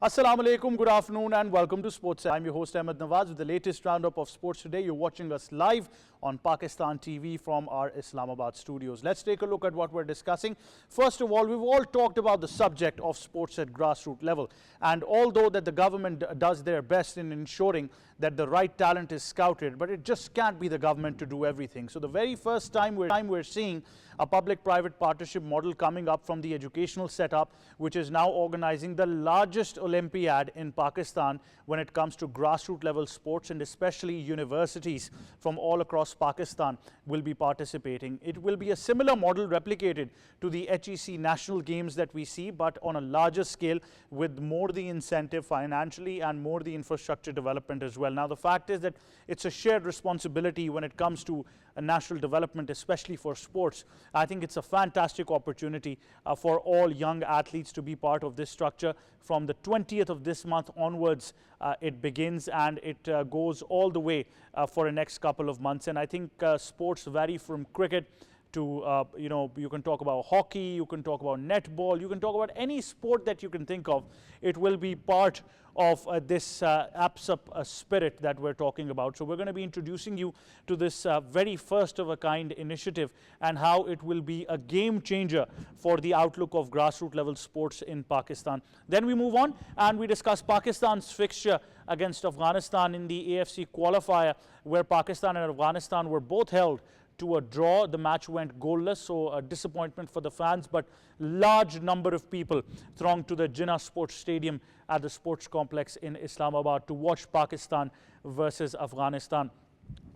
Assalamu alaikum, good afternoon and welcome to Sports. I'm your host Amal Nawaz with the latest roundup of sports today. You're watching us live on Pakistan TV from our Islamabad studios. Let's take a look at what we're discussing. First of all, we've all talked about the subject of sports at grassroots level. And although that the government does their best in ensuring that the right talent is scouted, but it just can't be the government to do everything. So the very first time we're seeing a public-private partnership model coming up from the educational setup, which is now organizing the largest Olympiad in Pakistan when it comes to grassroots level sports, and especially universities from all across Pakistan will be participating. It will be a similar model replicated to the HEC national games that we see, but on a larger scale with more the incentive financially and more the infrastructure development as well. Now the fact is that it's a shared responsibility when it comes to national development, especially for sports. I think it's a fantastic opportunity for all young athletes to be part of this structure. From the 20th of this month onwards, it begins and it goes all the way for the next couple of months. And I think sports vary from cricket to, you can talk about hockey, you can talk about netball, you can talk about any sport that you can think of. It will be part of this APSUP spirit that we're talking about. So we're going to be introducing you to this very first of a kind initiative and how it will be a game changer for the outlook of grassroots level sports in Pakistan. Then we move on and we discuss Pakistan's fixture against Afghanistan in the AFC qualifier, where Pakistan and Afghanistan were both held to a draw. The match went goalless, so a disappointment for the fans, but large number of people thronged to the Jinnah Sports Stadium at the sports complex in Islamabad to watch Pakistan versus Afghanistan.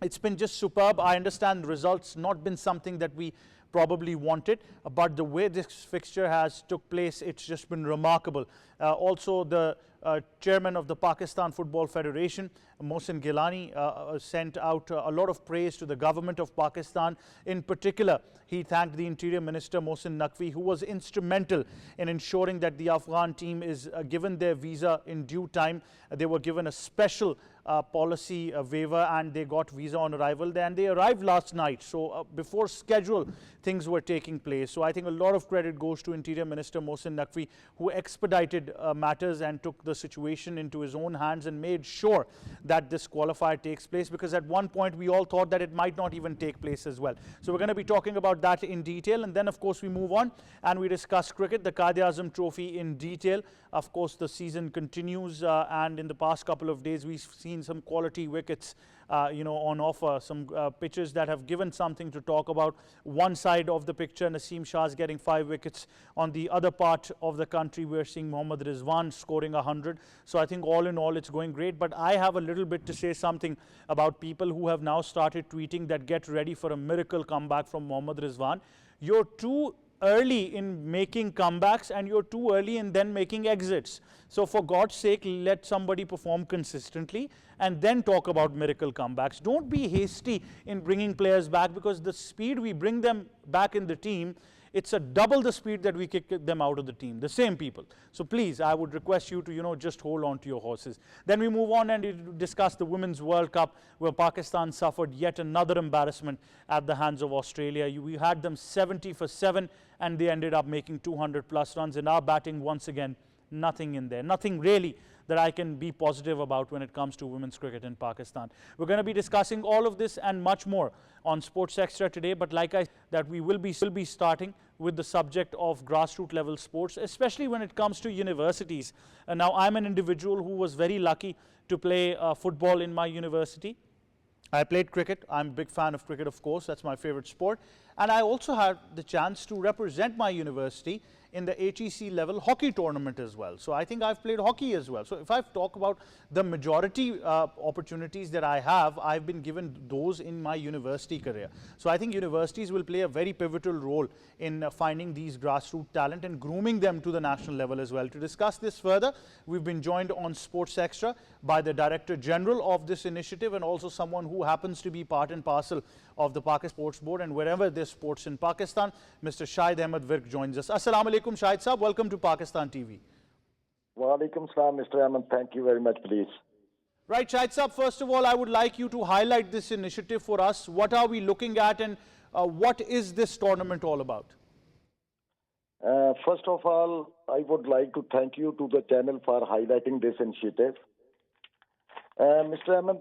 It's been just superb. I understand the results not been something that we probably wanted, but the way this fixture has took place, it's just been remarkable. Also, the chairman of the Pakistan Football Federation, Mohsin Gilani, sent out a lot of praise to the government of Pakistan. In particular, he thanked the Interior Minister Mohsin Naqvi, who was instrumental in ensuring that the Afghan team is given their visa in due time. They were given a special policy waiver and they got visa on arrival there, and they arrived last night. So before schedule, things were taking place. So I think a lot of credit goes to Interior Minister Mohsin Naqvi, who expedited matters and took the situation into his own hands and made sure that this qualifier takes place, because at one point we all thought that it might not even take place as well. So we're going to be talking about that in detail, and then of course we move on and we discuss cricket, the Quaid-e-Azam Trophy in detail. Of course the season continues and in the past couple of days we've seen some quality wickets on offer, some pitches that have given something to talk about. One side of the picture, Naseem Shah's getting 5 wickets. On the other part of the country, we're seeing Mohammad Rizwan scoring 100. So I think all in all, it's going great. But I have a little bit to say something about people who have now started tweeting that get ready for a miracle comeback from Mohammad Rizwan. You're too early in making comebacks and you're too early in then making exits. So for God's sake, let somebody perform consistently and then talk about miracle comebacks. Don't be hasty in bringing players back, because the speed we bring them back in the team, it's a double the speed that we kick them out of the team, the same people. So please, I would request you to, just hold on to your horses. Then we move on and discuss the Women's World Cup, where Pakistan suffered yet another embarrassment at the hands of Australia. We had them 70 for 7 and they ended up making 200 plus runs. In our batting, once again, nothing in there. Nothing really that I can be positive about when it comes to women's cricket in Pakistan. We're going to be discussing all of this and much more on Sports Extra today, but like I said, that we will be starting with the subject of grassroots level sports, especially when it comes to universities. And now I'm an individual who was very lucky to play football in my university. I played cricket. I'm a big fan of cricket, of course. That's my favorite sport. And I also had the chance to represent my university in the HEC level hockey tournament as well. So I think I've played hockey as well. So if I talk about the majority opportunities that I have, I've been given those in my university career. So I think universities will play a very pivotal role in finding these grassroots talent and grooming them to the national level as well. To discuss this further, we've been joined on Sports Extra by the Director General of this initiative and also someone who happens to be part and parcel of the Pakistan Sports Board and wherever there's sports in Pakistan. Mr. Shahid Virk joins us. Assalamu alaikum, Shahid Saab. Welcome to Pakistan TV. Wa alaikum salam, Mr. Ahmad. Thank you very much, please. Right, Shahid Saab, first of all, I would like you to highlight this initiative for us. What are we looking at and what is this tournament all about? First of all, I would like to thank you to the channel for highlighting this initiative. Mr. Ahmed,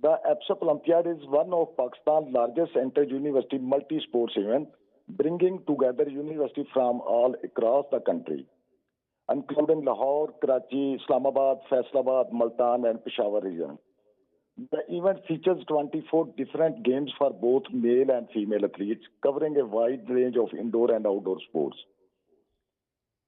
the APSUP Olympiad is one of Pakistan's largest inter-university multi-sports events, bringing together universities from all across the country, including Lahore, Karachi, Islamabad, Faisalabad, Multan, and Peshawar region. The event features 24 different games for both male and female athletes, covering a wide range of indoor and outdoor sports.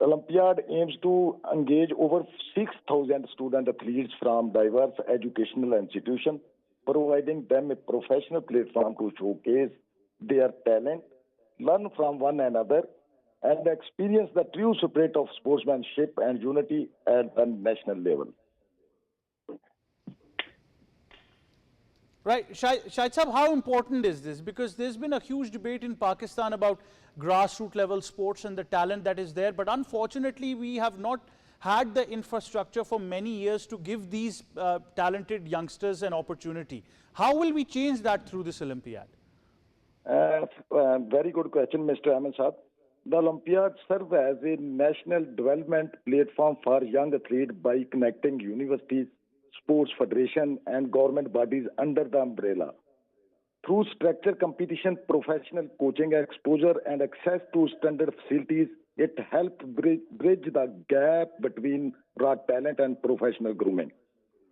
The Olympiad aims to engage over 6,000 student athletes from diverse educational institutions, providing them a professional platform to showcase their talent, learn from one another, and experience the true spirit of sportsmanship and unity at the national level. Right, Shahid Sahab, how important is this? Because there's been a huge debate in Pakistan about grassroots level sports and the talent that is there, but unfortunately we have not had the infrastructure for many years to give these talented youngsters an opportunity. How will we change that through this Olympiad? Very good question, Mr. Ahmed Saab. The Olympiad serves as a national development platform for young athletes by connecting universities, sports federation, and government bodies under the umbrella. Through structured competition, professional coaching exposure, and access to standard facilities, it helps bridge the gap between raw talent and professional grooming.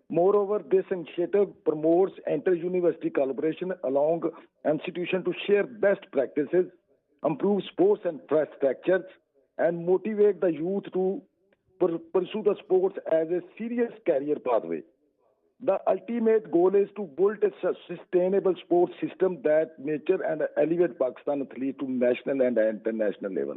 Moreover, this initiative promotes inter-university collaboration along institutions to share best practices, improve sports infrastructures, and motivate the youth to pursue the sports as a serious career pathway. The ultimate goal is to build a sustainable sports system that nurture and elevate Pakistan athletes to national and international level.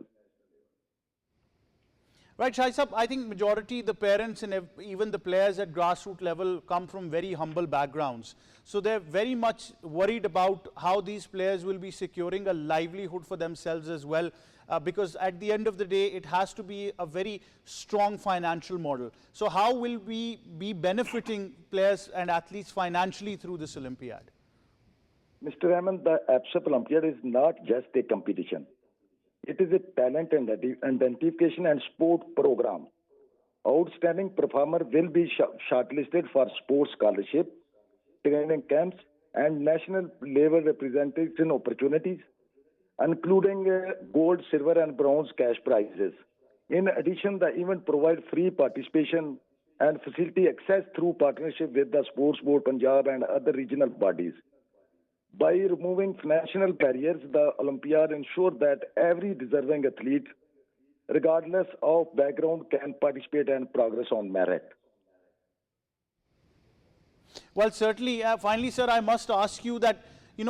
Right, Shahid Sahab, I think majority, the parents and even the players at grassroots level come from very humble backgrounds. So they're very much worried about how these players will be securing a livelihood for themselves as well. Because at the end of the day, it has to be a very strong financial model. So how will we be benefiting players and athletes financially through this Olympiad? Mr. Rahman, the APSUP Olympiad is not just a competition. It is a talent identification and sport program. Outstanding performer will be shortlisted for sports scholarship, training camps, and national level representation opportunities, including gold, silver, and bronze cash prizes. In addition, the event provides free participation and facility access through partnership with the Sports Board Punjab and other regional bodies. By removing financial barriers, the Olympiad ensures that every deserving athlete, regardless of background, can participate and progress on merit. Well, certainly. Finally, sir, I must ask you that,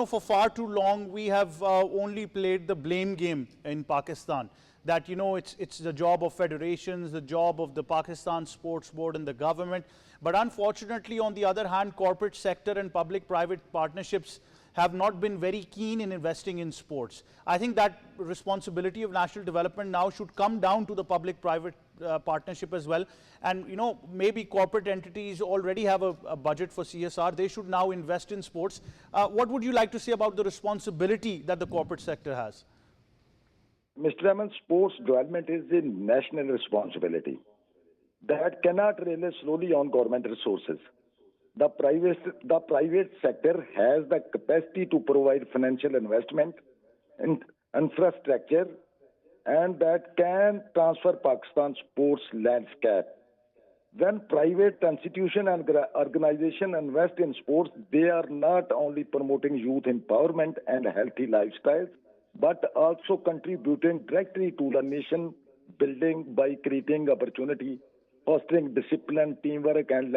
for far too long, we have only played the blame game in Pakistan. That, it's the job of federations, the job of the Pakistan Sports Board and the government. But unfortunately, on the other hand, corporate sector and public-private partnerships have not been very keen in investing in sports. I think that responsibility of national development now should come down to the public-private partnership as well. And, maybe corporate entities already have a budget for CSR. They should now invest in sports. What would you like to say about the responsibility that the corporate sector has? Mr. Rahman, sports development is a national responsibility that cannot rely solely on government resources. The private sector has the capacity to provide financial investment in infrastructure and that can transfer Pakistan's sports landscape. When private institutions and organizations invest in sports, they are not only promoting youth empowerment and healthy lifestyles, but also contributing directly to the nation building by creating opportunity, fostering discipline, teamwork, and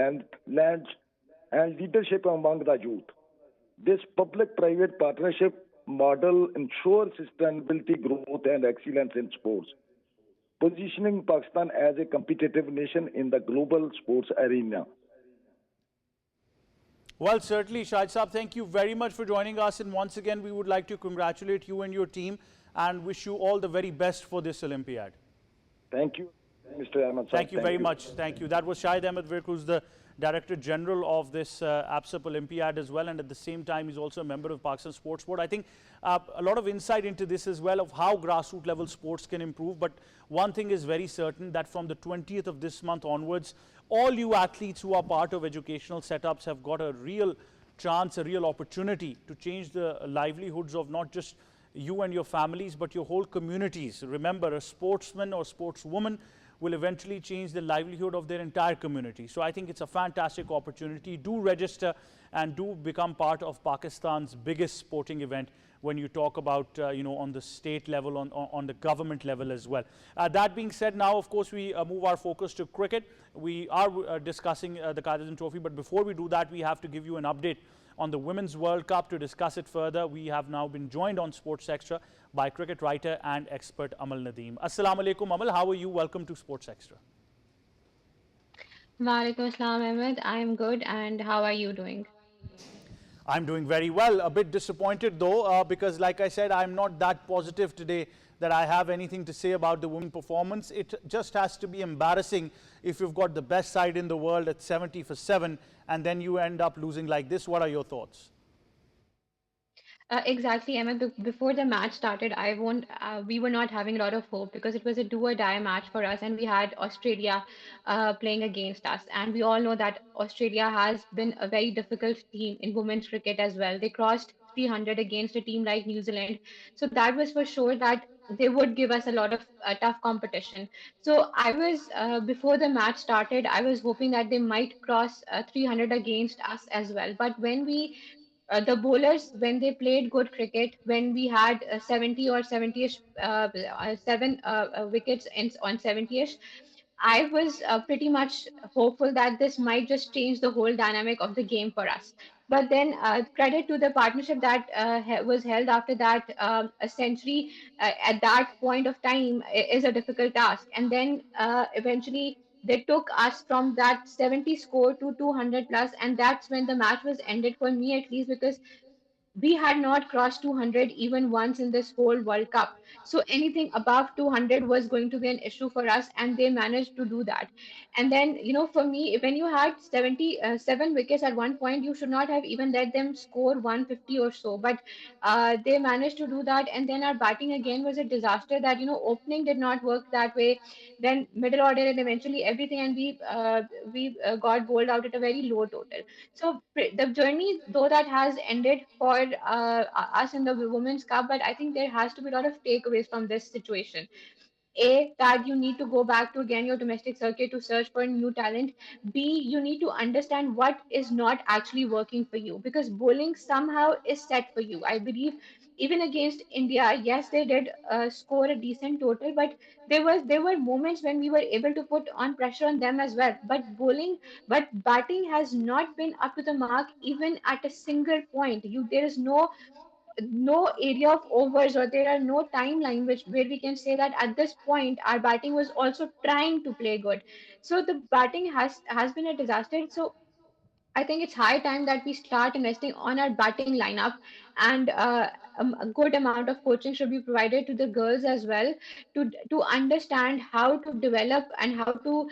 leadership among the youth. This public-private partnership model ensures sustainability, growth, and excellence in sports, positioning Pakistan as a competitive nation in the global sports arena. Well, certainly, Shahid Sahab, thank you very much for joining us. And once again, we would like to congratulate you and your team and wish you all the very best for this Olympiad. Thank you. Mr. Ahmed, sir. Thank you Thank very you. much. Thank you. That was Shahid Virk, who's the Director General of this APSUP Olympiad as well, and at the same time, he's also a member of Pakistan Sports Board. I think a lot of insight into this as well of how grassroots level sports can improve. But one thing is very certain that from the 20th of this month onwards, all you athletes who are part of educational setups have got a real chance, a real opportunity to change the livelihoods of not just you and your families, but your whole communities. Remember, a sportsman or sportswoman will eventually change the livelihood of their entire community. So I think it's a fantastic opportunity. Do register and do become part of Pakistan's biggest sporting event when you talk about, on the state level, on the government level as well. That being said, now, of course, we move our focus to cricket. We are discussing the Azam Trophy, but before we do that, we have to give you an update on the Women's World Cup. To discuss it further, we have now been joined on Sports Extra by cricket writer and expert Amal Nadeem. Assalamu alaikum, Amal. How are you? Welcome to Sports Extra. Walaikum Assalam, Ahmed. I'm good, and how are you doing? I'm doing very well. A bit disappointed though, because like I said, I'm not that positive today that I have anything to say about the women performance. It just has to be embarrassing if you've got the best side in the world at 70 for 7 and then you end up losing like this. What are your thoughts? Exactly, Emma. Before the match started, I won't. We were not having a lot of hope because it was a do or die match for us, and we had Australia playing against us. And we all know that Australia has been a very difficult team in women's cricket as well. They crossed 300 against a team like New Zealand, so that was for sure that they would give us a lot of tough competition. So I was before the match started, I was hoping that they might cross 300 against us as well. But when we the bowlers when they played good cricket when we had 70 or 70ish seven wickets on 70ish. I was pretty much hopeful that this might just change the whole dynamic of the game for us. But then, credit to the partnership that was held after that. A century at that point of time is a difficult task. And then eventually, they took us from that 70 score to 200 plus, and that's when the match was ended for me at least because we had not crossed 200 even once in this whole World Cup. So anything above 200 was going to be an issue for us, and they managed to do that. And then, for me, when you had 77 wickets at one point, you should not have even let them score 150 or so. But they managed to do that. And then our batting again was a disaster. That opening did not work that way. Then middle order and eventually everything, and we got bowled out at a very low total. So the journey, though, that has ended for us in the Women's Cup, but I think there has to be a lot of takeaways from this situation. A, that you need to go back to again your domestic circuit to search for new talent. B, you need to understand what is not actually working for you because bowling somehow is set for you. I believe even against India, yes, they did score a decent total, but there were moments when we were able to put on pressure on them as well. But batting has not been up to the mark even at a single point. There is no area of overs or there are no timeline where we can say that at this point our batting was also trying to play good. So the batting has been a disaster. So I think it's high time that we start investing on our batting lineup, and a good amount of coaching should be provided to the girls as well to understand how to develop and how to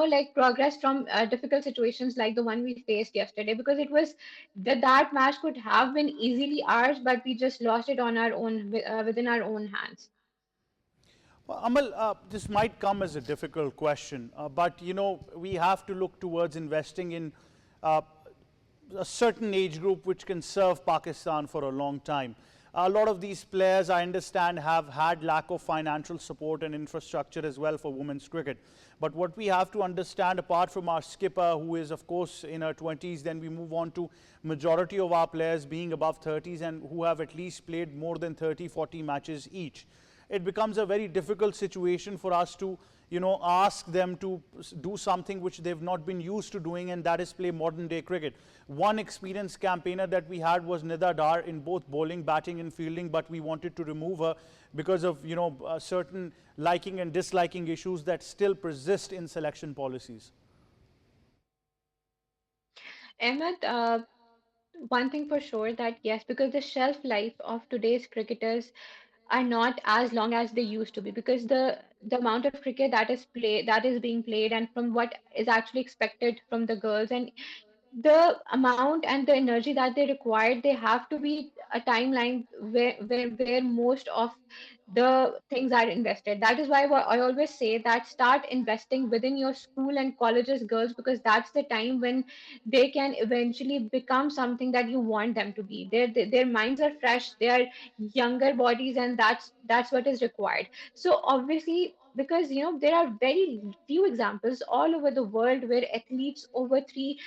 like progress from difficult situations like the one we faced yesterday. Because it was that match could have been easily ours, but we just lost it on our own within our own hands. Well, Amal, this might come as a difficult question, but we have to look towards investing in uh, a certain age group which can serve Pakistan for a long time. A lot of these players, I understand, have had lack of financial support and infrastructure as well for women's cricket. But what we have to understand, apart from our skipper, who is of course in her 20s, then we move on to majority of our players being above 30s and who have at least played more than 30, 40 matches each. It becomes a very difficult situation for us to ask them to do something which they've not been used to doing, and that is play modern day cricket. One experienced campaigner that we had was Nida Dar in both bowling, batting and fielding, but we wanted to remove her because of certain liking and disliking issues that still persist in selection policies. Ahmed, one thing for sure that yes, because the shelf life of today's cricketers are not as long as they used to be, because the amount of cricket that is being played, and from what is actually expected from the girls, and the amount and the energy that they require, they have to be a timeline where most of the things are invested. That is why I always say that start investing within your school and colleges girls, because that's the time when they can eventually become something that you want them to be. Their minds are fresh, they are younger bodies, and that's what is required. So obviously, because there are very few examples all over the world where athletes over 30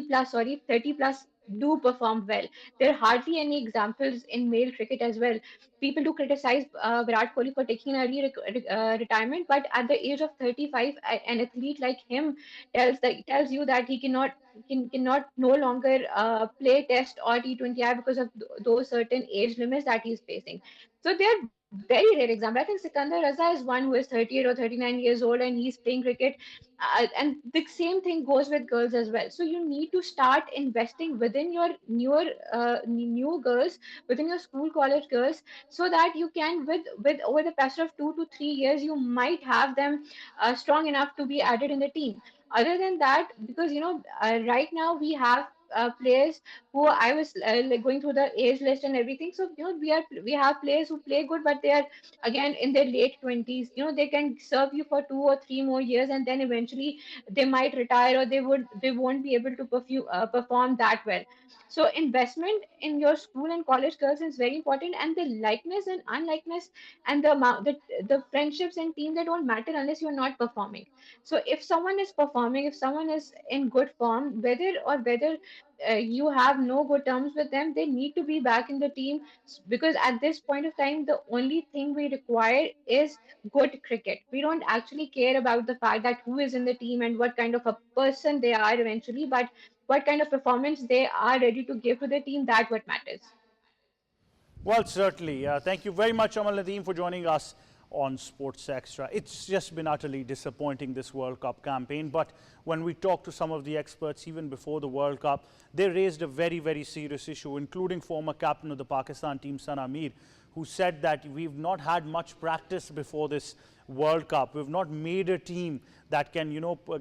plus do perform well. There are hardly any examples in male cricket as well. People do criticize Virat Kohli for taking an early retirement, but at the age of 35, an athlete like him tells you that he cannot no longer play Test or T20I because of those certain age limits that he's facing. So they're very rare example. I think Sikandar Raza is one who is 38 or 39 years old and he's playing cricket. And the same thing goes with girls as well. So you need to start investing within your new girls, within your school college girls, so that you can, with over the passage of 2 to 3 years, you might have them strong enough to be added in the team. Other than that, because right now we have players who I was like going through the age list and everything. So we have players who play good, but they are again in their late 20s. They can serve you for 2 or 3 more years, and then eventually they might retire, or they won't be able to perform that well. So investment in your school and college girls is very important, and the likeness and unlikeness and the friendships and team, they don't matter unless you're not performing. So if someone is performing, if someone is in good form, whether you have no good terms with them, they need to be back in the team, because at this point of time, the only thing we require is good cricket. We don't actually care about the fact that who is in the team and what kind of a person they are eventually, but what kind of performance they are ready to give to the team, that what matters. Well, certainly. Thank you very much, Amal Nadeem, for joining us on Sports Extra. It's just been utterly disappointing, this World Cup campaign. But when we talked to some of the experts, even before the World Cup, they raised a very, very serious issue, including former captain of the Pakistan team, Sana Mir, who said that we've not had much practice before this World Cup. We've not made a team that can,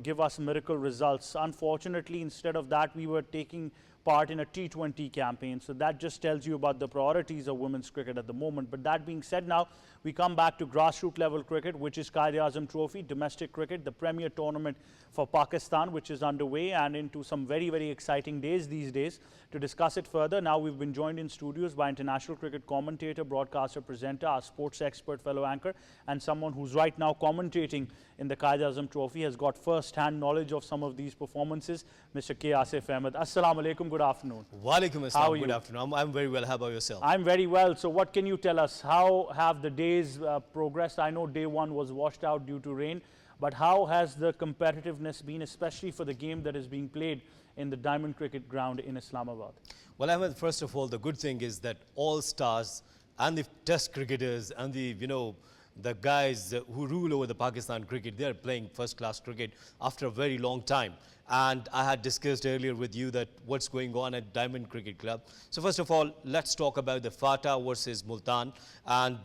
give us miracle results. Unfortunately, instead of that, we were taking part in a T20 campaign. So that just tells you about the priorities of women's cricket at the moment. But that being said, now we come back to grassroots level cricket, which is Quaid-e-Azam Trophy, domestic cricket, the premier tournament for Pakistan, which is underway, and into some very, very exciting days these days. To discuss it further, now we've been joined in studios by international cricket commentator, broadcaster, presenter, our sports expert, fellow anchor, and someone who's right now commentating in the Quaid-e-Azam Trophy, has got first-hand knowledge of some of these performances, Mr. K Asif Ahmad. Assalamu alaikum, good afternoon. Walaikum assalam. How are you? Good afternoon. I'm very well. How about yourself? I'm very well. So what can you tell us? How have the days progressed? I know day one was washed out due to rain, but how has the competitiveness been, especially for the game that is being played in the Diamond Cricket Ground in Islamabad? Well, Ahmed, first of all, the good thing is that all stars and the test cricketers and the guys who rule over the Pakistan cricket, they are playing first-class cricket after a very long time. And I had discussed earlier with you that what's going on at Diamond Cricket Club. So first of all, let's talk about the Fatah versus Multan. And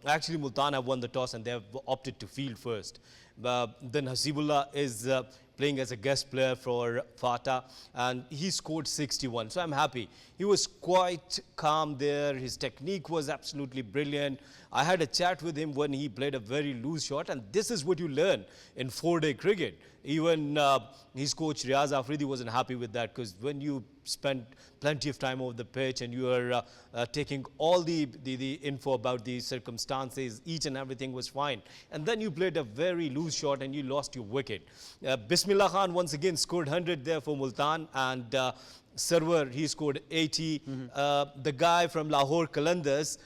actually, Multan have won the toss and they have opted to field first. Then Hasibullah is playing as a guest player for Fatah, and he scored 61. So I'm happy. He was quite calm there. His technique was absolutely brilliant. I had a chat with him when he played a very loose shot, and this is what you learn in four-day cricket. Even his coach Riaz Afridi wasn't happy with that, because when you spend plenty of time over the pitch and you are taking all the info about the circumstances, each and everything was fine. And then you played a very loose shot and you lost your wicket. Bismillah Khan once again scored 100 there for Multan, and Sarwar, he scored 80. The guy from Lahore Qalandars,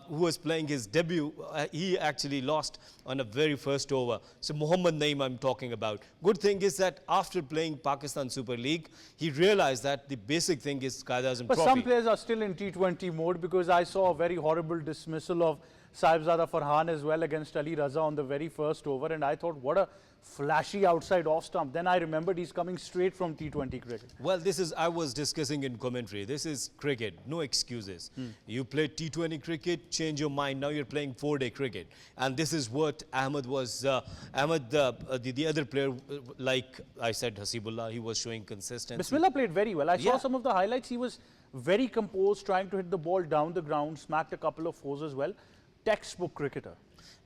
who was playing his debut, he actually lost on a very first over. So Mohammad Naeem I'm talking about. Good thing is that after playing Pakistan Super League, he realized that the basic thing is Quaid-e-Azam Trophy. But some players are still in T20 mode, because I saw a very horrible dismissal of Sahibzada Farhan as well against Ali Raza on the very first over, and I thought, what a flashy outside off stump. Then I remembered he's coming straight from T20 cricket. Well, this is, I was discussing in commentary, this is cricket, no excuses. You played T20 cricket, change your mind, now you're playing 4-day cricket. And this is what Ahmad was, the other player, like I said, Hasibullah, he was showing consistency. Bismillah played very well. I saw some of the highlights. He was very composed, trying to hit the ball down the ground, smacked a couple of fours as well. Textbook cricketer.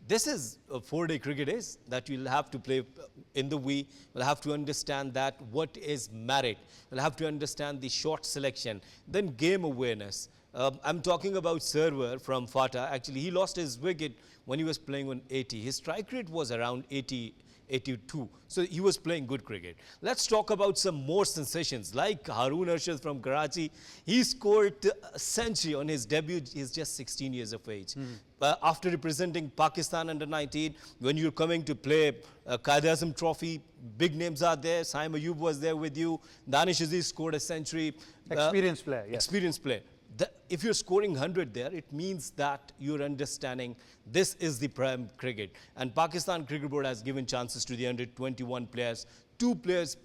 This is a 4-day cricket is that you'll have to play in the week. You'll have to understand that what is merit. You'll have to understand the shot selection, then game awareness. I'm talking about Server from Fata. Actually, he lost his wicket when he was playing on 80. His strike rate was around 82. So he was playing good cricket. Let's talk about some more sensations like Haroon Arshad from Karachi. He scored a century on his debut. He's just 16 years of age. After representing Pakistan under 19, when you're coming to play Quaid-e-Azam Trophy, big names are there. Saim Ayub was there with you. Danish Aziz scored a century. Experienced player, yes. Experienced player. If you're scoring 100 there, it means that you're understanding this is the prime cricket. And Pakistan Cricket Board has given chances to the under 21 players. 2 players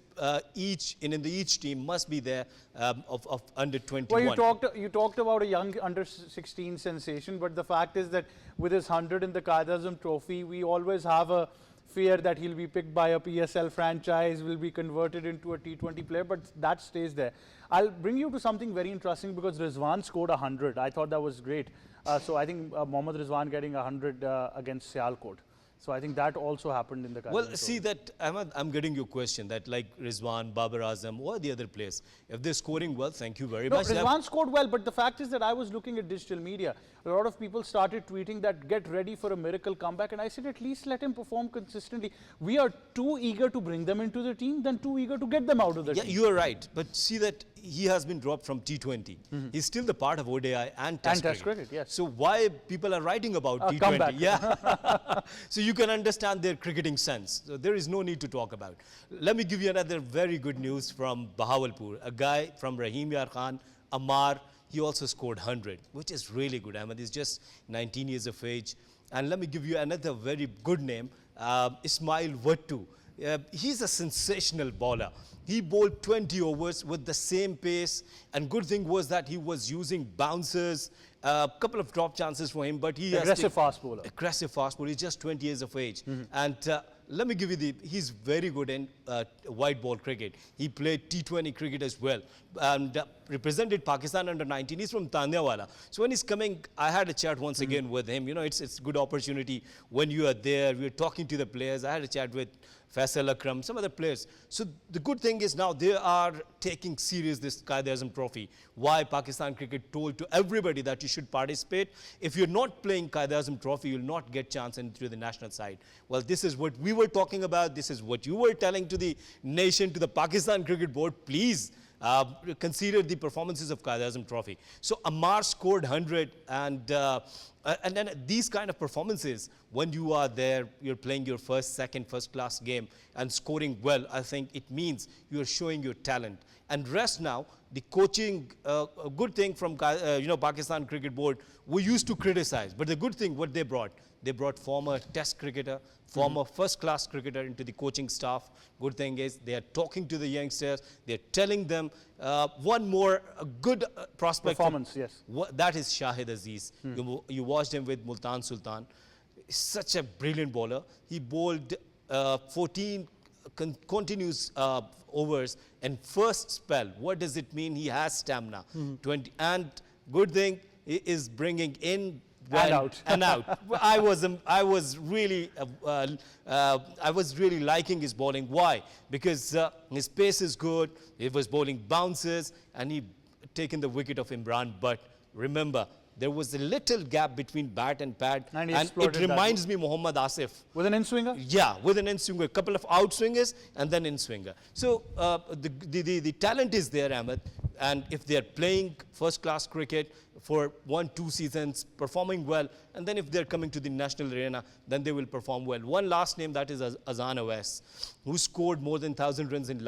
each in each team must be there of under 21. Well, you talked about a young under 16 sensation, but the fact is that with his 100 in the Quaid-e-Azam Trophy, we always have a fear that he'll be picked by a PSL franchise, will be converted into a T20 player, but that stays there. I'll bring you to something very interesting because Rizwan scored 100. I thought that was great. So I think Mohammad Rizwan getting 100 against Sialkot. So I think that also happened in the Well, see that, Ahmad, I'm getting your question that like Rizwan, Babar Azam or the other players, if they're scoring well, thank you very much. Rizwan scored well, but the fact is that I was looking at digital media. A lot of people started tweeting that get ready for a miracle comeback, and I said at least let him perform consistently. We are too eager to bring them into the team than too eager to get them out of the team. Yeah, you are right. But see that he has been dropped from T20. He's still the part of ODI and Test cricket. Yes. So why people are writing about T20? Comeback. Yeah. So you can understand their cricketing sense. So there is no need to talk about. Let me give you another very good news from Bahawalpur. A guy from Rahim Yar Khan, Amar, he also scored 100, which is really good. Ahmad is just 19 years of age. And let me give you another very good name, Ismail Wattu. He's a sensational bowler. He bowled 20 overs with the same pace, and good thing was that he was using bouncers, a couple of drop chances for him, but he aggressive fast bowler. Aggressive fast bowler. He's just 20 years of age. And let me give you he's very good in white ball cricket. He played T20 cricket as well and represented Pakistan under 19. He's from Tandiawala. So when he's coming, I had a chat once again with him. You know, it's a good opportunity when you are there. We're talking to the players. I had a chat with Faisal Akram, some other players. So the good thing is now they are taking serious this Quaid-e-Azam Trophy. Why Pakistan Cricket told to everybody that you should participate. If you're not playing Quaid-e-Azam Trophy, you'll not get chance into the national side. Well, this is what we were talking about. This is what you were telling to the nation, to the Pakistan Cricket Board. Please consider the performances of Quaid-e-Azam Trophy. So Amar scored 100 and then these kind of performances, when you are there, you're playing your first class game and scoring well, I think it means you're showing your talent. And rest now, the coaching, a good thing from Pakistan Cricket Board, we used to criticize, but the good thing what they brought former test cricketer, former first-class cricketer into the coaching staff. Good thing is they are talking to the youngsters. They are telling them one more good prospect. Performance, yes. That is Shahid Aziz. You watched him with Multan Sultan. Such a brilliant bowler. He bowled 14 continuous overs and first spell. What does it mean? He has stamina. 20 and good thing he is bringing in and out. I was really liking his bowling. Why? Because his pace is good. He was bowling bounces and he taken the wicket of Imran. But remember, there was a little gap between bat and pad, and it reminds me Muhammad Asif. With an in-swinger? Yeah, with an in-swinger, a couple of out-swingers and then in-swinger. So the talent is there, Ahmed, and if they are playing first-class cricket, for 1-2 seasons, performing well, and then if they're coming to the national arena, then they will perform well. One last name, that is Azam Nawaz, who scored more than 1,000 runs in the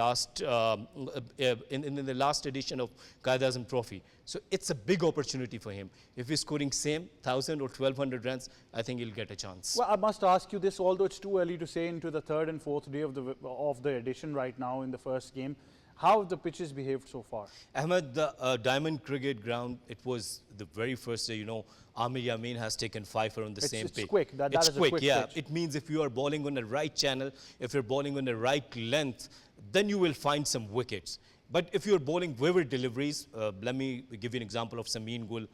last edition of Quaid-e-Azam Trophy. So it's a big opportunity for him. If he's scoring same 1,000 or 1,200 runs, I think he'll get a chance. Well, I must ask you this, although it's too early to say into the third and fourth day of the edition right now in the first game. How have the pitches behaved so far? Ahmed, the Diamond Cricket Ground, it was the very first day, Amir Yamin has taken 5 on the same pitch. It's quick. That it's is quick, a quick yeah. pitch. It means if you are bowling on the right channel, if you're bowling on the right length, then you will find some wickets. But if you're bowling vivid deliveries, let me give you an example of Sameen Gul.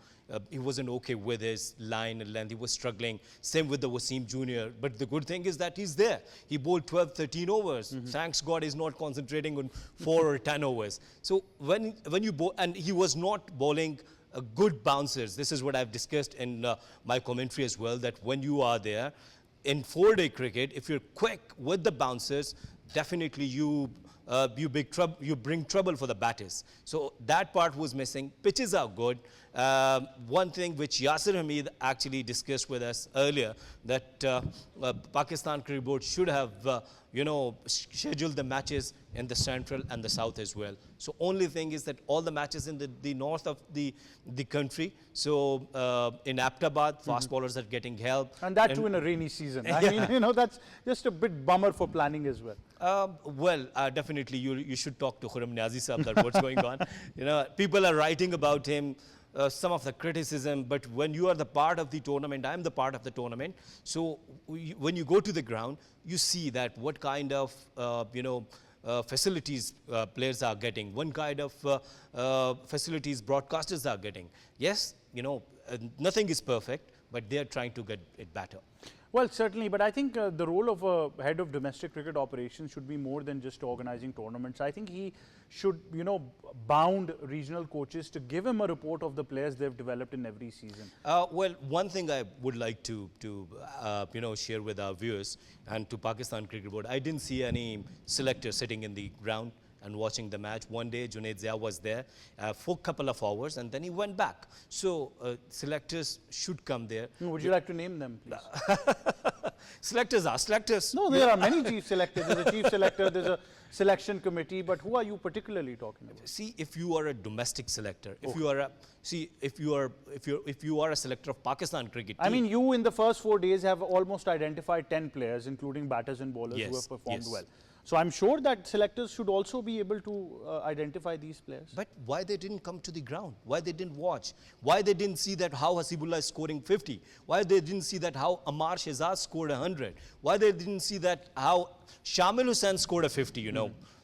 He wasn't okay with his line and length. He was struggling. Same with the Wasim Jr. But the good thing is that he's there. He bowled 12, 13 overs. Thanks God he's not concentrating on 4 or 10 overs. So when you bowl, and he was not bowling good bouncers. This is what I've discussed in my commentary as well, that when you are there, in 4-day cricket, if you're quick with the bouncers, definitely you bring trouble for the batters. So that part was missing. Pitches are good. One thing which Yasir Hamid actually discussed with us earlier, that Pakistan Cricket Board should have scheduled the matches in the central and the south as well. So only thing is that all the matches in the north of the country, so in Aptabad, fast bowlers are getting help. And that too in a rainy season. I mean, that's just a bit bummer for planning as well. Definitely you should talk to Khurram Niazi Sahab that what's going on. People are writing about him, some of the criticism, but when you are the part of the tournament, I'm the part of the tournament. So when you go to the ground, you see that what kind of, facilities players are getting, what kind of facilities broadcasters are getting. Yes, nothing is perfect, but they're trying to get it better. Well, certainly, but I think the role of a head of domestic cricket operations should be more than just organizing tournaments. I think he should, bound regional coaches to give him a report of the players they've developed in every season. Well, one thing I would like to share with our viewers and to Pakistan Cricket Board, I didn't see any selector sitting in the ground and watching the match. One day, Junaid Zia was there for a couple of hours, and then he went back. So selectors should come there. Would you like to name them, please? Selectors are selectors. No, there are many chief selectors. There's a chief selector, there's a selection committee, but who are you particularly talking about? See, if you are a domestic selector, if you are a selector of Pakistan cricket team, I mean, you in the first 4 days have almost identified 10 players, including batters and bowlers who have performed well. So I'm sure that selectors should also be able to identify these players. But why they didn't come to the ground? Why they didn't watch? Why they didn't see that how Hasibullah is scoring 50? Why they didn't see that how Amar Shehzad scored 100? Why they didn't see that how Shamil Hussain scored a 50,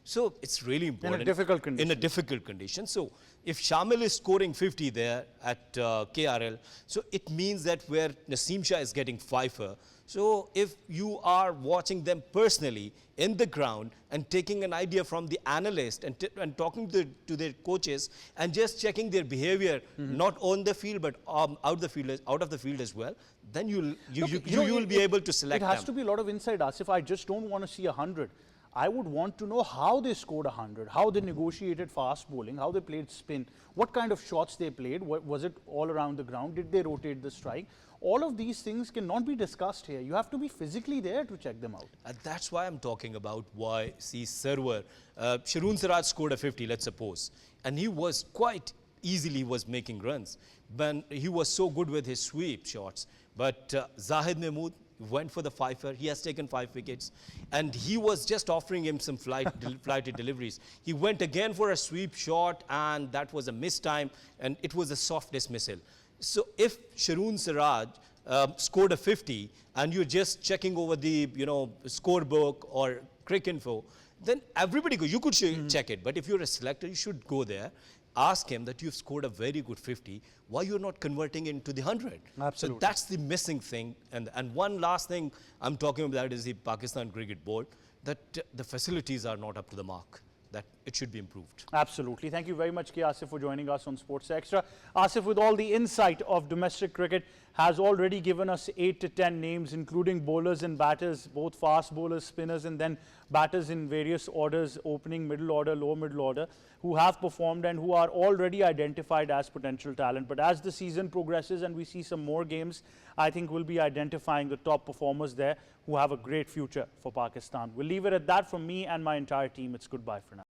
So it's really important. In a difficult condition. In a difficult condition. So if Shamil is scoring 50 there at KRL, so it means that where Naseem Shah is getting 5. So if you are watching them personally in the ground and taking an idea from the analyst and talking to their coaches and just checking their behavior, not on the field but out of the field as well, then you will be able to select them. It has to be a lot of insight, Asif. I just don't want to see 100. I would want to know how they scored 100, how they negotiated fast bowling, how they played spin, what kind of shots they played, was it all around the ground, did they rotate the strike? All of these things cannot be discussed here. You have to be physically there to check them out. And that's why I'm talking about why, see, server, Sharoon Siraj scored a 50, let's suppose, and he was quite easily making runs. But he was so good with his sweep shots. But Zahid Mahmood went for the 5. He has taken 5 wickets, and he was just offering him some flighted deliveries. He went again for a sweep shot, and that was a missed time, and it was a soft dismissal. So if Sharoon Siraj scored a 50 and you're just checking over the scorebook or Cricinfo, then everybody you could check it. But if you're a selector, you should go there, ask him that you've scored a very good 50. Why you're not converting it into the 100? Absolutely. So that's the missing thing. And one last thing I'm talking about is the Pakistan Cricket Board, that the facilities are not up to the mark, that it should be improved. Absolutely. Thank you very much, K Asif, for joining us on Sports Extra. Asif, with all the insight of domestic cricket, has already given us 8 to 10 names, including bowlers and batters, both fast bowlers, spinners, and then batters in various orders, opening, middle order, lower middle order, who have performed and who are already identified as potential talent. But as the season progresses and we see some more games, I think we'll be identifying the top performers there who have a great future for Pakistan. We'll leave it at that from me and my entire team. It's goodbye for now.